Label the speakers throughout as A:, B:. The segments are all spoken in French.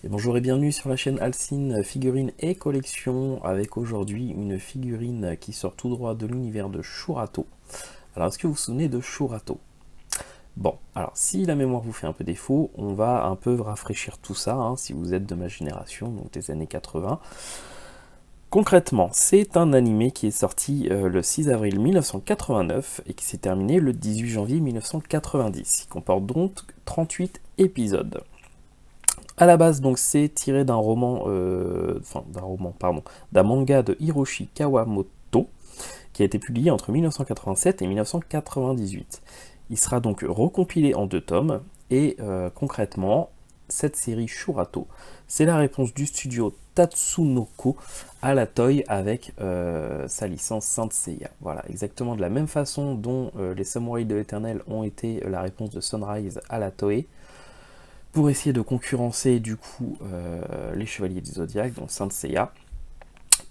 A: Et bonjour et bienvenue sur la chaîne Alcine Figurines et Collections, avec aujourd'hui une figurine qui sort tout droit de l'univers de Shurato. Alors est-ce que vous vous souvenez de Shurato? Bon, alors si la mémoire vous fait un peu défaut, on va un peu rafraîchir tout ça, hein, si vous êtes de ma génération, donc des années 80. Concrètement, c'est un animé qui est sorti le 6 avril 1989 et qui s'est terminé le 18 janvier 1990. Il comporte donc 38 épisodes. À la base, donc, c'est tiré d'un roman, pardon, d'un manga de Hiroshi Kawamoto, qui a été publié entre 1987 et 1998. Il sera donc recompilé en 2 tomes, et concrètement, cette série Shurato, c'est la réponse du studio Tatsunoko à la Toei avec sa licence Saint Seiya. Voilà, exactement de la même façon dont les Samouraïs de l'Éternel ont été la réponse de Sunrise à la Toei, pour essayer de concurrencer du coup les Chevaliers du Zodiaque, donc Saint Seiya.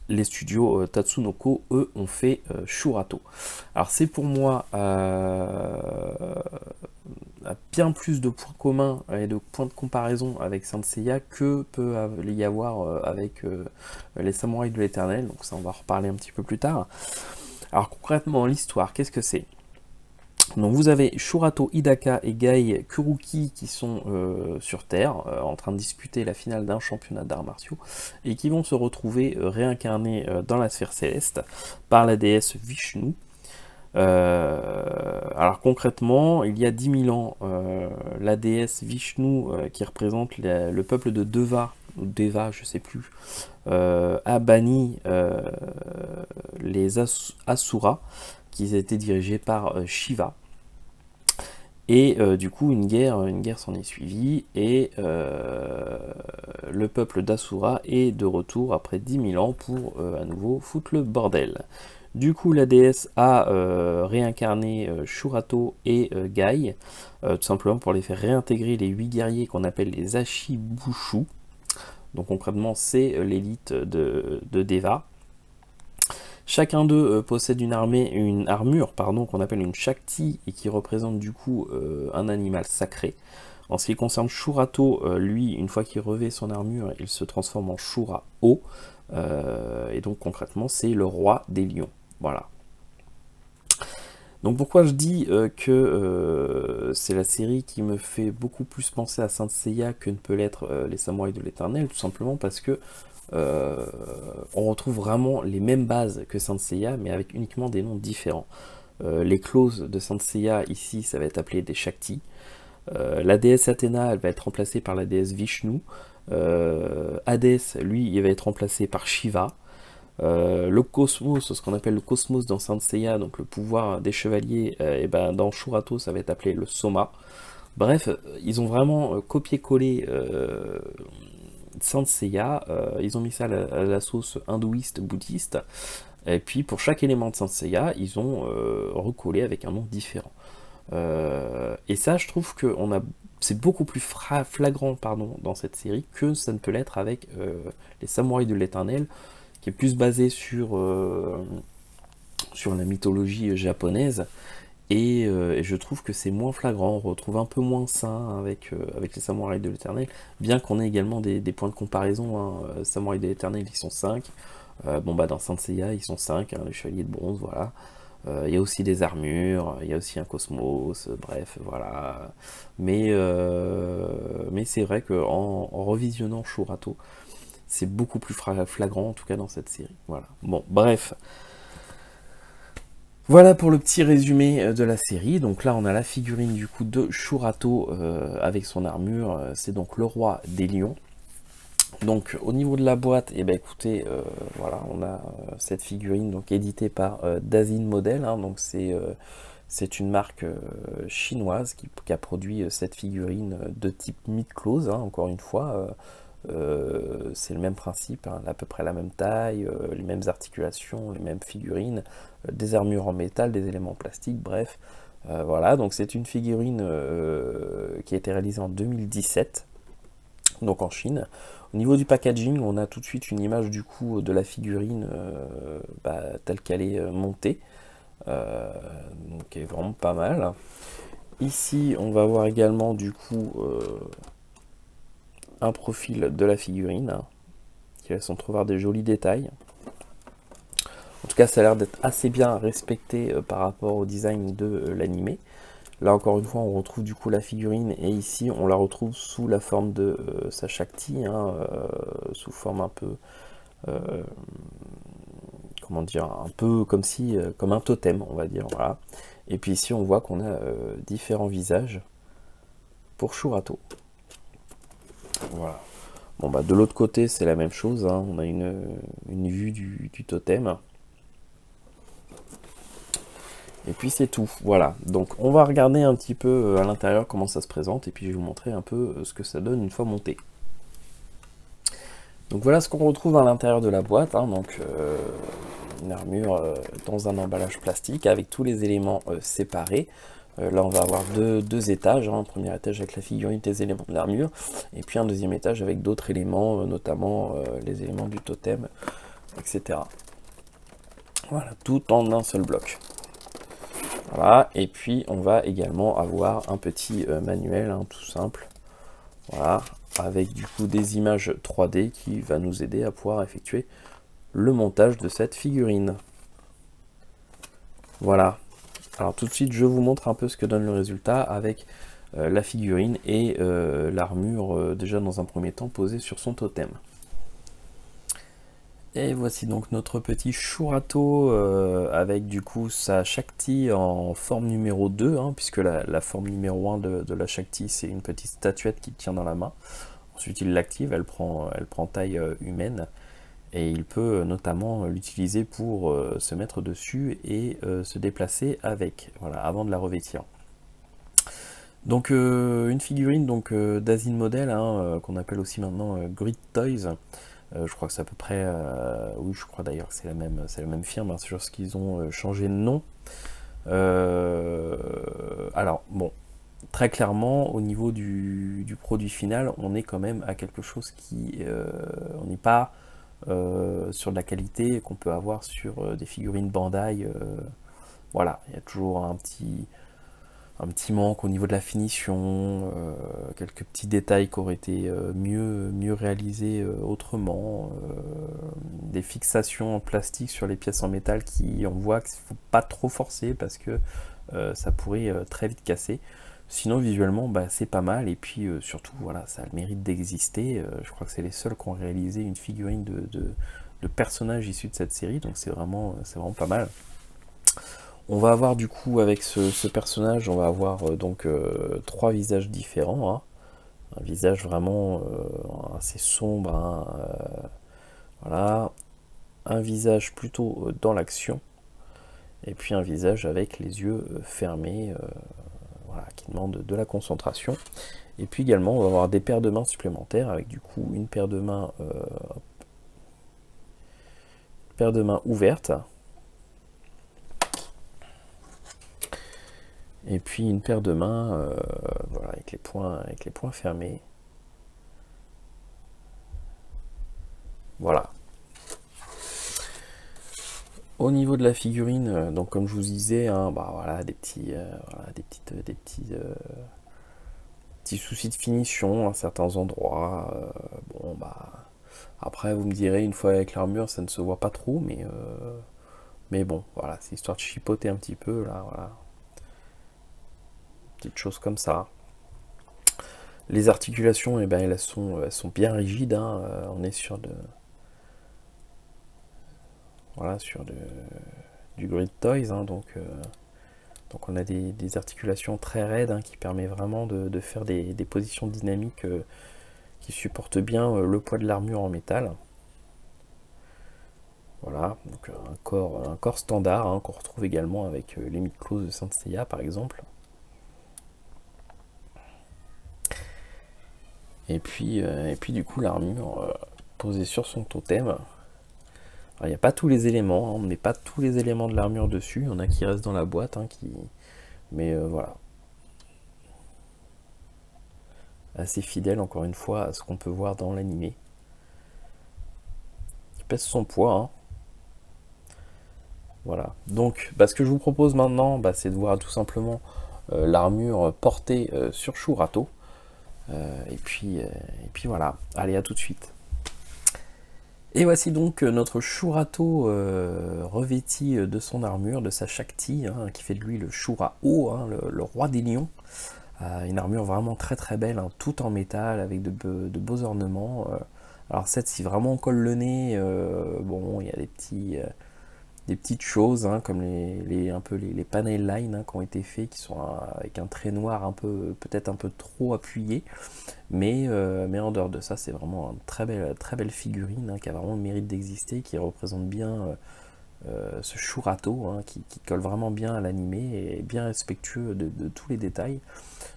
A: Les studios Tatsunoko, eux, ont fait Shurato. Alors c'est pour moi bien plus de points communs et de points de comparaison avec Saint Seiya que peut y avoir avec les Samouraïs de l'Éternel, donc ça on va en reparler un petit peu plus tard. Alors concrètement, l'histoire, qu'est-ce que c'est? Donc vous avez Shurato Hidaka et Gai Kuruki qui sont sur Terre, en train de disputer la finale d'un championnat d'arts martiaux, et qui vont se retrouver réincarnés dans la sphère céleste par la déesse Vishnu. Alors concrètement, il y a 10 000 ans, la déesse Vishnu, qui représente le peuple de Deva, ou Deva, je sais plus, a banni les Asuras, qui étaient dirigés par Shiva. Et du coup, une guerre s'en est suivie, et le peuple d'Asura est de retour après 10 000 ans pour à nouveau foutre le bordel. Du coup, la déesse a réincarné Shurato et Gai, tout simplement pour les faire réintégrer les 8 guerriers qu'on appelle les Ashibushu. Donc concrètement, c'est l'élite de Deva. Chacun d'eux possède une armure qu'on appelle une Shakti, et qui représente du coup un animal sacré. En ce qui concerne Shurato, lui, une fois qu'il revêt son armure, il se transforme en Shura-O, et donc concrètement, c'est le roi des lions. Voilà. Donc pourquoi je dis que c'est la série qui me fait beaucoup plus penser à Saint Seiya que ne peut l'être les Samouraïs de l'Éternel, tout simplement parce que on retrouve vraiment les mêmes bases que Saint Seiya, mais avec uniquement des noms différents. Les clauses de Saint Seiya, ici, ça va être appelé des Shakti. La déesse Athéna, elle va être remplacée par la déesse Vishnu. Hadès, lui, il va être remplacé par Shiva. Le cosmos, ce qu'on appelle le cosmos dans Saint Seiya, donc le pouvoir des chevaliers, et ben dans Shurato, ça va être appelé le Soma. Bref, ils ont vraiment copié-collé Saint Seiya, ils ont mis ça à la sauce hindouiste, bouddhiste, et puis pour chaque élément de Saint Seiya, ils ont recollé avec un nom différent. Et ça, je trouve que c'est beaucoup plus flagrant dans cette série que ça ne peut l'être avec les Samouraïs de l'Éternel, qui est plus basé sur la mythologie japonaise. Et je trouve que c'est moins flagrant, on retrouve un peu moins ça avec les Samouraïs de l'Éternel, bien qu'on ait également des points de comparaison, hein. Samouraïs de l'Éternel, ils sont 5, dans Saint Seiya, ils sont 5, hein, les chevaliers de bronze, voilà. Il y a aussi des armures, il y a aussi un cosmos, bref, voilà. Mais c'est vrai qu'en revisionnant Shurato, c'est beaucoup plus flagrant, en tout cas dans cette série, voilà. Bon, bref. Voilà pour le petit résumé de la série. Donc là, on a la figurine du coup de Shurato avec son armure. C'est donc le roi des lions. Donc au niveau de la boîte, eh ben écoutez, voilà, on a cette figurine donc éditée par Dazin Model, hein. Donc c'est une marque chinoise qui a produit cette figurine de type mid-close, hein, encore une fois. C'est le même principe, hein, à peu près la même taille, les mêmes articulations, les mêmes figurines, des armures en métal, des éléments plastiques, bref. Voilà, donc c'est une figurine qui a été réalisée en 2017, donc en Chine. Au niveau du packaging, on a tout de suite une image du coup de la figurine telle qu'elle est montée, donc qui est vraiment pas mal. Ici, on va voir également du coup un profil de la figurine, hein, qui laisse entrevoir des jolis détails. En tout cas, ça a l'air d'être assez bien respecté par rapport au design de l'animé. Là, encore une fois, on retrouve du coup la figurine, et ici, on la retrouve sous la forme de sa Shakti, hein, sous forme un peu, comment dire, un peu comme si, comme un totem, on va dire, voilà. Et puis ici, on voit qu'on a différents visages pour Shurato. Voilà. Bon, bah, de l'autre côté, c'est la même chose, hein. On a une vue du totem. Et puis c'est tout, voilà. Donc on va regarder un petit peu à l'intérieur comment ça se présente, et puis je vais vous montrer un peu ce que ça donne une fois monté. Donc voilà ce qu'on retrouve à l'intérieur de la boîte, hein. Donc une armure dans un emballage plastique avec tous les éléments séparés. Là on va avoir deux étages, hein. Un premier étage avec la figurine, des éléments de l'armure, et puis un deuxième étage avec d'autres éléments, notamment les éléments du totem, etc. Voilà, tout en un seul bloc. Voilà, et puis on va également avoir un petit manuel, hein, tout simple, voilà, avec du coup des images 3D qui va nous aider à pouvoir effectuer le montage de cette figurine. Voilà, alors tout de suite je vous montre un peu ce que donne le résultat avec la figurine et l'armure déjà dans un premier temps posée sur son totem. Et voici donc notre petit Shurato avec du coup sa Shakti en forme numéro 2, hein, puisque la forme numéro 1 de la Shakti, c'est une petite statuette qu'il tient dans la main. Ensuite il l'active, elle prend taille humaine, et il peut notamment l'utiliser pour se mettre dessus et se déplacer avec, voilà, avant de la revêtir. Donc une figurine donc d'Asin Model, hein, qu'on appelle aussi maintenant Grid Toys. Je crois que c'est à peu près, oui, je crois d'ailleurs que c'est la même firme, hein, c'est juste qu'ils ont changé de nom. Alors, bon, très clairement, au niveau du produit final, on est quand même à quelque chose qui, on n'est pas sur de la qualité qu'on peut avoir sur des figurines Bandai. Voilà, il y a toujours un petit manque au niveau de la finition, quelques petits détails qui auraient été mieux réalisés autrement, des fixations en plastique sur les pièces en métal qui, on voit qu'il ne faut pas trop forcer parce que ça pourrait très vite casser. Sinon visuellement bah, c'est pas mal, et puis surtout voilà, ça a le mérite d'exister. Je crois que c'est les seuls qui ont réalisé une figurine de personnages issus de cette série, donc c'est vraiment pas mal. On va avoir du coup avec ce personnage, on va avoir donc trois visages différents, hein. Un visage vraiment assez sombre, hein, voilà, un visage plutôt dans l'action, et puis un visage avec les yeux fermés, voilà, qui demande de la concentration. Et puis également on va avoir des paires de mains supplémentaires avec du coup une paire de mains ouvertes, et puis une paire de mains voilà, avec les poings fermés. Voilà. Au niveau de la figurine, donc comme je vous disais, hein, bah voilà, des petits soucis de finition à certains endroits. Bon bah après vous me direz, une fois avec l'armure ça ne se voit pas trop, mais bon voilà, c'est histoire de chipoter un petit peu là, voilà, petites choses comme ça. Les articulations, eh ben, elles sont bien rigides, hein. On est sur voilà, sur du Grid Toys, hein, donc on a des articulations très raides, hein, qui permet vraiment de faire des positions dynamiques qui supportent bien le poids de l'armure en métal. Voilà, donc un corps standard, hein, qu'on retrouve également avec les Midclaws de Saint Seiya par exemple. Et puis du coup l'armure posée sur son totem. Alors, il n'y a pas tous les éléments, hein, on ne met pas tous les éléments de l'armure dessus, il y en a qui restent dans la boîte, hein, mais voilà. Assez fidèle encore une fois à ce qu'on peut voir dans l'animé. Il pèse son poids, hein. Voilà. Donc bah, ce que je vous propose maintenant, bah, c'est de voir tout simplement l'armure portée sur Shurato. Et puis voilà, allez, à tout de suite. Et voici donc notre Shurato revêti de son armure, de sa Shakti, hein, qui fait de lui le Shura-O, hein, le roi des lions. Une armure vraiment très très belle, hein, tout en métal, avec de beaux ornements. Alors cette, si vraiment on colle le nez, bon, il y a des petites choses, hein, comme un peu les panel lines, hein, qui ont été faits, qui sont avec un trait noir un peu, peut-être un peu trop appuyé. Mais en dehors de ça, c'est vraiment une très belle figurine, hein, qui a vraiment le mérite d'exister, qui représente bien ce Shurato, hein, qui colle vraiment bien à l'animé et bien respectueux de tous les détails.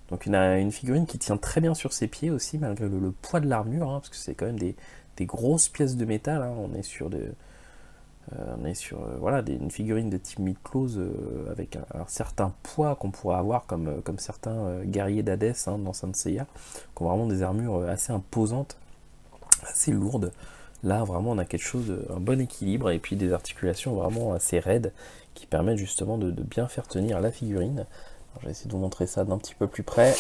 A: Donc une figurine qui tient très bien sur ses pieds aussi, malgré le poids de l'armure, hein, parce que c'est quand même des grosses pièces de métal, hein. On est sur voilà, une figurine de type Midclose avec un certain poids qu'on pourrait avoir comme certains guerriers d'Hadès, hein, dans Saint Seiya, qui ont vraiment des armures assez imposantes, assez lourdes. Là, vraiment, on a quelque chose, un bon équilibre, et puis des articulations vraiment assez raides, qui permettent justement de bien faire tenir la figurine. Alors, je vais essayer de vous montrer ça d'un petit peu plus près.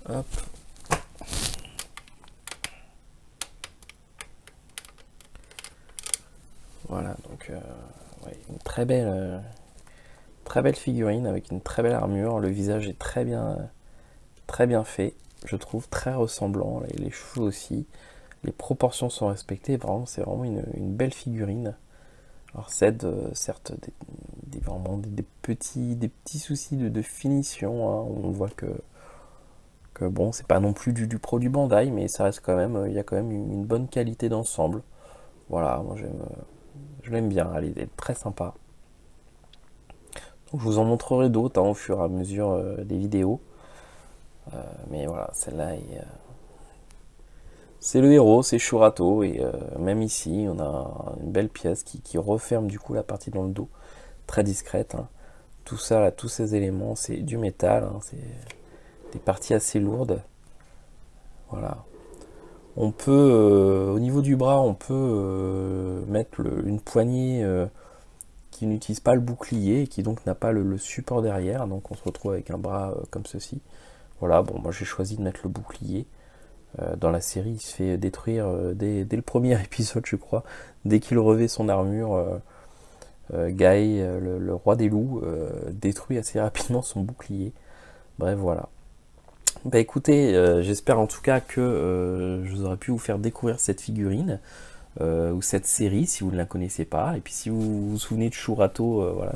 A: Hop. Voilà, donc ouais, une très belle figurine avec une très belle armure. Le visage est très bien fait, je trouve, très ressemblant. Les cheveux aussi. Les proportions sont respectées. Vraiment, c'est vraiment une belle figurine. Alors certes, vraiment des petits soucis de finition, hein. On voit que bon, c'est pas non plus du produit Bandai, mais ça reste quand même, il y a quand même une bonne qualité d'ensemble. Voilà, moi je l'aime bien, elle est très sympa. Donc, je vous en montrerai d'autres, hein, au fur et à mesure des vidéos. Mais voilà, celle-là, c'est le héros, c'est Shurato, et même ici, on a une belle pièce qui referme du coup la partie dans le dos, très discrète, hein. Tout ça, là, tous ces éléments, c'est du métal, hein, c'est des parties assez lourdes. Voilà. On peut, au niveau du bras, on peut mettre une poignée qui n'utilise pas le bouclier et qui donc n'a pas le support derrière. Donc on se retrouve avec un bras comme ceci. Voilà, bon, moi j'ai choisi de mettre le bouclier. Dans la série, il se fait détruire dès le premier épisode, je crois. Dès qu'il revêt son armure, Guy, le roi des loups, détruit assez rapidement son bouclier. Bref, voilà. Bah écoutez, j'espère en tout cas que je vous aurais pu vous faire découvrir cette figurine ou cette série si vous ne la connaissez pas. Et puis si vous vous souvenez de Shurato, voilà,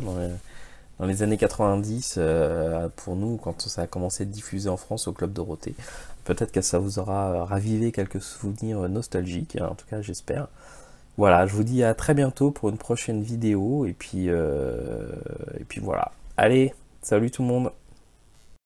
A: dans les années 90, pour nous, quand ça a commencé à être diffusé en France au Club Dorothée, peut-être que ça vous aura ravivé quelques souvenirs nostalgiques, hein, en tout cas j'espère. Voilà, je vous dis à très bientôt pour une prochaine vidéo, et puis voilà. Allez, salut tout le monde!